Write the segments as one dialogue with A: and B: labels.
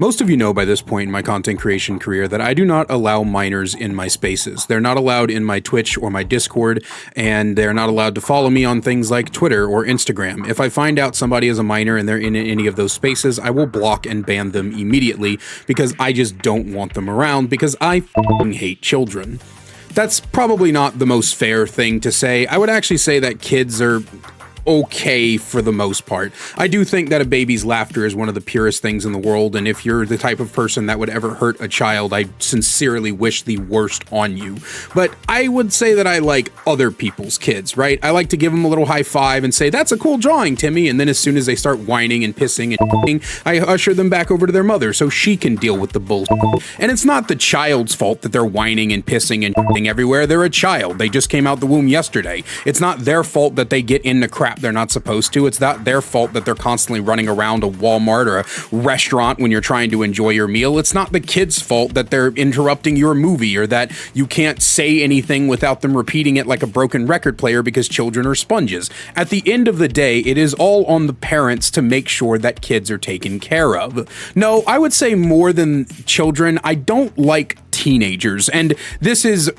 A: Most of you know by this point in my content creation career that I do not allow minors in my spaces. They're not allowed in my Twitch or my Discord, and they're not allowed to follow me on things like Twitter or Instagram. If I find out somebody is a minor and they're in any of those spaces, I will block and ban them immediately because I just don't want them around because I f***ing hate children. That's probably not the most fair thing to say. I would actually say that kids are okay for the most part. I do think that a baby's laughter is one of the purest things in the world, and if you're the type of person that would ever hurt a child, I sincerely wish the worst on you. But I would say that I like other people's kids, right? I like to give them a little high five and say, "That's a cool drawing, Timmy," and then as soon as they start whining and pissing and I usher them back over to their mother so she can deal with the bullshit. And it's not the child's fault that they're whining and pissing and everywhere. They're a child. They just came out the womb yesterday. It's not their fault that they get into crap they're not supposed to. It's not their fault that they're constantly running around a Walmart or a restaurant when you're trying to enjoy your meal. It's not the kid's fault that they're interrupting your movie or that you can't say anything without them repeating it like a broken record player because children are sponges. At the end of the day, it is all on the parents to make sure that kids are taken care of. No, I would say more than children, I don't like teenagers, and this is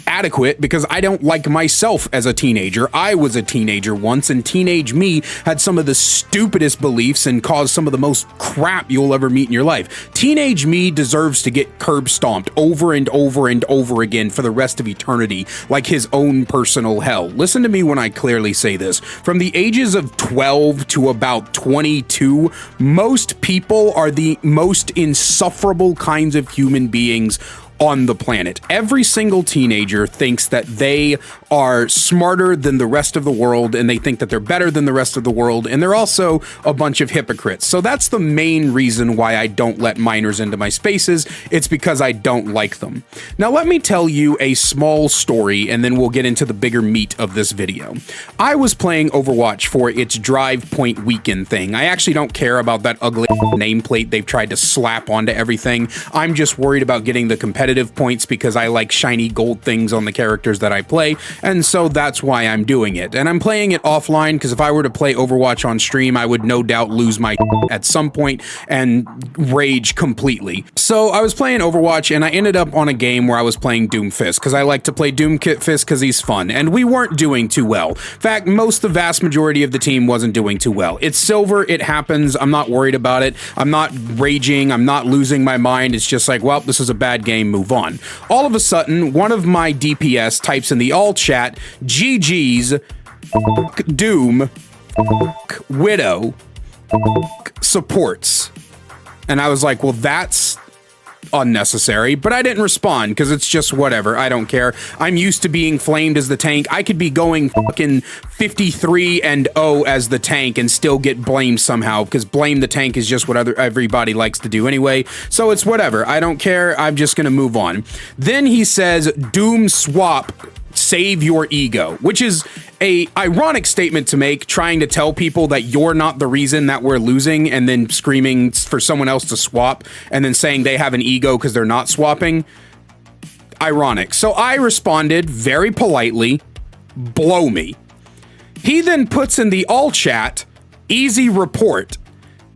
A: adequate because I don't like myself as a teenager. I was a teenager once, and teenage me had some of the stupidest beliefs and caused some of the most crap you'll ever meet in your life. Teenage me deserves to get curb stomped over and over and over again for the rest of eternity, like his own personal hell. Listen to me when I clearly say this. From the ages of 12 to about 22, most people are the most insufferable kinds of human beings on the planet. Every single teenager thinks that they are smarter than the rest of the world, and they think that they're better than the rest of the world, and they're also a bunch of hypocrites. So that's the main reason why I don't let minors into my spaces. It's because I don't like them. Now let me tell you a small story, and then we'll get into the bigger meat of this video. I was playing Overwatch for its Drive Point Weekend thing. I actually don't care about that ugly nameplate they've tried to slap onto everything. I'm just worried about getting the competitive points because I like shiny gold things on the characters that I play, and so that's why I'm doing it. And I'm playing it offline because if I were to play Overwatch on stream, I would no doubt lose my at some point and rage completely. So I was playing Overwatch, and I ended up on a game where I was playing Doomfist because I like to play Doomfist because he's fun, and we weren't doing too well. In fact, the vast majority of the team wasn't doing too well. It's silver, it happens, I'm not worried about it, I'm not raging, I'm not losing my mind. It's just like, well, this is a bad game, move on. All of a sudden, one of my DPS types in the all chat, GG's, Doom, Widow, supports. And I was like, well, that's unnecessary, but I didn't respond because it's just whatever. I don't care. I'm used to being flamed as the tank. I could be going fucking 53-0 as the tank and still get blamed somehow because blame the tank is just what everybody likes to do anyway. So it's whatever. I don't care. I'm just gonna move on. Then he says, Doom swap, save your ego, which is a ironic statement to make, trying to tell people that you're not the reason that we're losing and then screaming for someone else to swap and then saying they have an ego because they're not swapping. Ironic. So I responded very politely, blow me. He then puts in the all chat, easy report.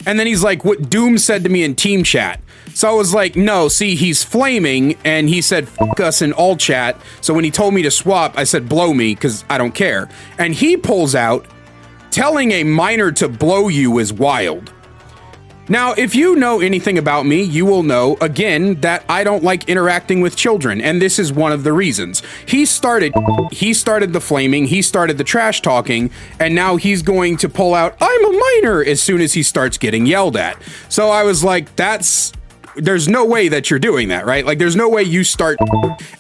A: And then he's like, what Doom said to me in team chat. So I was like, no, see, he's flaming, and he said, fuck us in all chat. So when he told me to swap, I said, blow me, because I don't care. And he pulls out, telling a minor to blow you is wild. Now, if you know anything about me, you will know, again, that I don't like interacting with children, and this is one of the reasons. He started the flaming, he started the trash talking, and now he's going to pull out, I'm a minor, as soon as he starts getting yelled at. So I was like, there's no way that you're doing that, right? Like, there's no way you start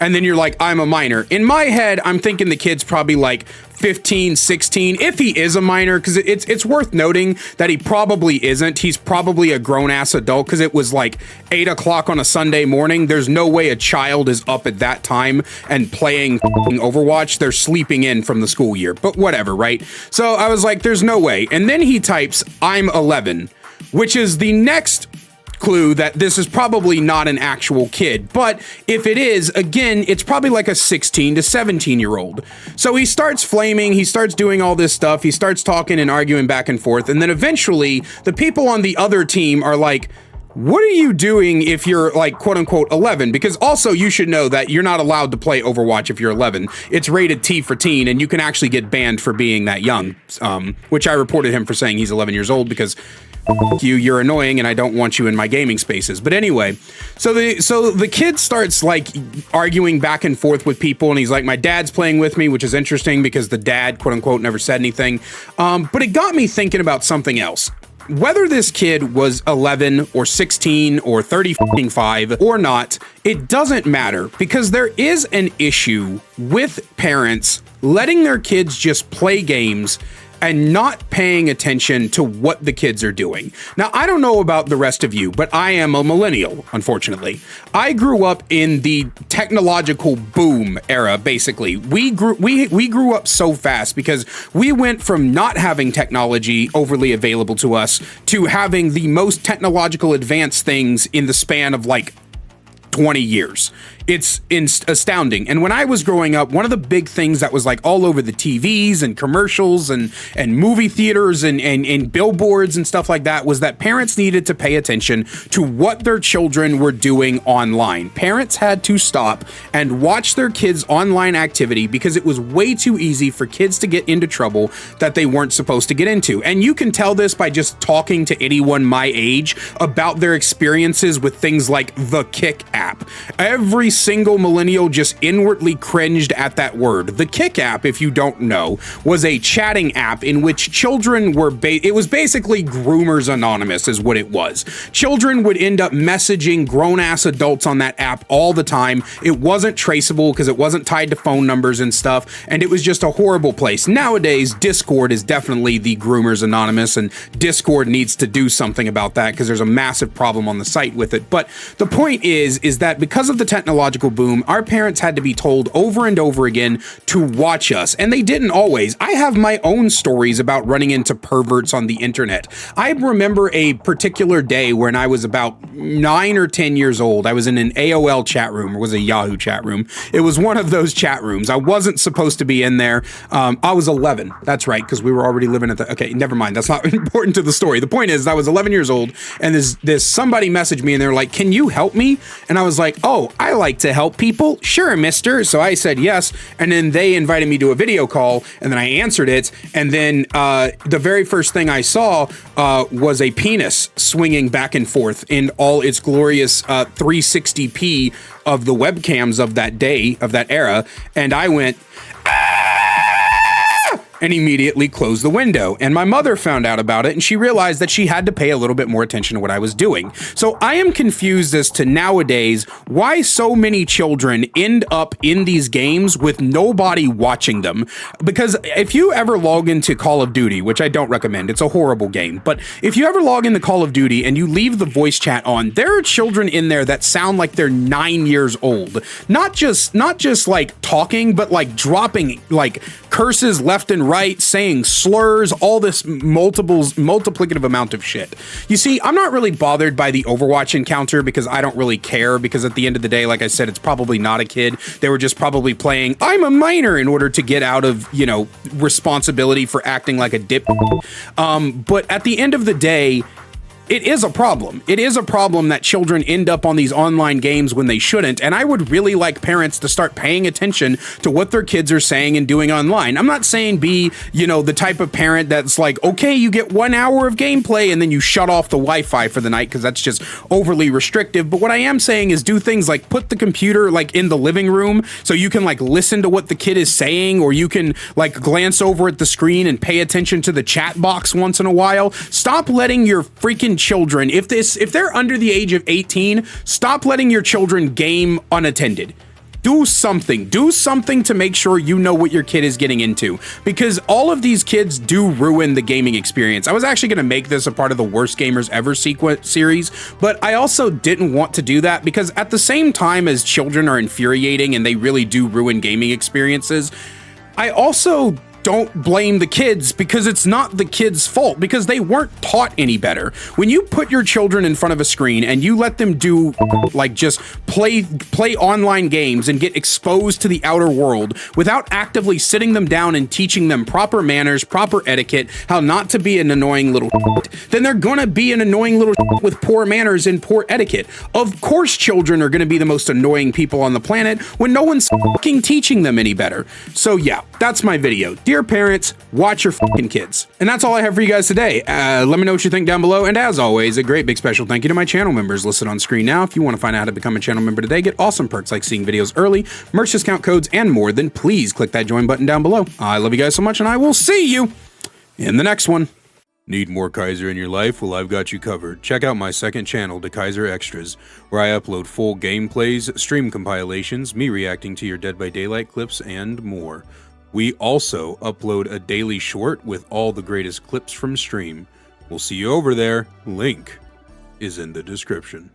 A: and then you're like, I'm a minor. In my head, I'm thinking the kid's probably like 15, 16, if he is a minor, because it's worth noting that he probably isn't. He's probably a grown-ass adult because it was like 8 o'clock on a Sunday morning. There's no way a child is up at that time and playing Overwatch. They're sleeping in from the school year, but whatever, right? So I was like, there's no way. And then he types, I'm 11, which is the next clue that this is probably not an actual kid, but if it is, again, it's probably like a 16 to 17-year-old. So he starts flaming, he starts doing all this stuff, he starts talking and arguing back and forth, and then eventually the people on the other team are like, what are you doing if you're like quote unquote 11? Because also you should know that you're not allowed to play Overwatch if you're 11. It's rated T for teen, and you can actually get banned for being that young, which I reported him for saying he's 11 years old because you're annoying and I don't want you in my gaming spaces. But anyway, so the kid starts like arguing back and forth with people, and he's like, my dad's playing with me, which is interesting because the dad quote unquote never said anything. But it got me thinking about something else. Whether this kid was 11 or 16 or 35 or not, it doesn't matter, because there is an issue with parents letting their kids just play games and not paying attention to what the kids are doing. Now, I don't know about the rest of you, but I am a millennial, unfortunately. I grew up in the technological boom era, basically. We grew up so fast because we went from not having technology overly available to us to having the most technological advanced things in the span of like 20 years. It's astounding. And when I was growing up, one of the big things that was like all over the TVs and commercials and movie theaters and billboards and stuff like that was that parents needed to pay attention to what their children were doing online. Parents had to stop and watch their kids' online activity because it was way too easy for kids to get into trouble that they weren't supposed to get into. And you can tell this by just talking to anyone my age about their experiences with things like the Kick app. Every single millennial just inwardly cringed at that word. The Kick app, if you don't know, was a chatting app in which children were it was basically Groomers Anonymous is what it was. Children would end up messaging grown-ass adults on that app all the time. It wasn't traceable because it wasn't tied to phone numbers and stuff, and it was just a horrible place. Nowadays, Discord is definitely the Groomers Anonymous, and Discord needs to do something about that because there's a massive problem on the site with it. But the point is that because of the technological boom, our parents had to be told over and over again to watch us, and they didn't always. I have my own stories about running into perverts on the internet. I remember a particular day when I was about 9 or 10 years old. I was in an AOL chat room, or was a Yahoo chat room. It was one of those chat rooms. I wasn't supposed to be in there. I was 11. That's right, because we were already living at the... Okay, never mind. That's not important to the story. The point is, I was 11 years old, and this somebody messaged me, and they're like, "Can you help me?" And I was like, "Oh, I like to help people. Sure, mister." So I said yes, and then they invited me to a video call, and then I answered it, and then the very first thing I saw was a penis swinging back and forth in all its glorious 360p of the webcams of that day, of that era, and I went, and immediately closed the window. And my mother found out about it, and she realized that she had to pay a little bit more attention to what I was doing. So I am confused as to nowadays why so many children end up in these games with nobody watching them. Because if you ever log into Call of Duty, which I don't recommend, it's a horrible game, but if you ever log into Call of Duty and you leave the voice chat on, there are children in there that sound like they're 9 years old. Not just like talking, but like dropping like curses left and right, saying slurs, all this multiplicative amount of shit. You see, I'm not really bothered by the Overwatch encounter because I don't really care, because at the end of the day, like I said, it's probably not a kid. They were just probably playing I'm a minor in order to get out of, you know, responsibility for acting like a dip. But at the end of the day, it is a problem. It is a problem that children end up on these online games when they shouldn't, and I would really like parents to start paying attention to what their kids are saying and doing online. I'm not saying be, you know, the type of parent that's like, okay, you get 1 hour of gameplay and then you shut off the Wi-Fi for the night because that's just overly restrictive. But what I am saying is do things like put the computer like in the living room so you can like listen to what the kid is saying, or you can like glance over at the screen and pay attention to the chat box once in a while. Stop letting your freaking children, if they're under the age of 18, stop letting your children game unattended. Do something to make sure you know what your kid is getting into, because all of these kids do ruin the gaming experience. I was actually going to make this a part of the Worst Gamers Ever series, but I also didn't want to do that because at the same time as children are infuriating and they really do ruin gaming experiences, I also don't blame the kids, because it's not the kids' fault, because they weren't taught any better. When you put your children in front of a screen and you let them do like just play online games and get exposed to the outer world without actively sitting them down and teaching them proper manners, proper etiquette, how not to be an annoying little then they're gonna be an annoying little with poor manners and poor etiquette. Of course children are gonna be the most annoying people on the planet when no one's fucking teaching them any better. So yeah, that's my video. Dear parents, watch your fucking kids. And that's all I have for you guys today. Let me know what you think down below. And as always, a great big special thank you to my channel members listed on screen now. If you want to find out how to become a channel member today, get awesome perks like seeing videos early, merch discount codes, and more, then please click that join button down below. I love you guys so much, and I will see you in the next one. Need more Kaiser in your life? Well, I've got you covered. Check out my second channel, The Kaiser Extras, where I upload full gameplays, stream compilations, me reacting to your Dead by Daylight clips, and more. We also upload a daily short with all the greatest clips from stream. We'll see you over there. Link is in the description.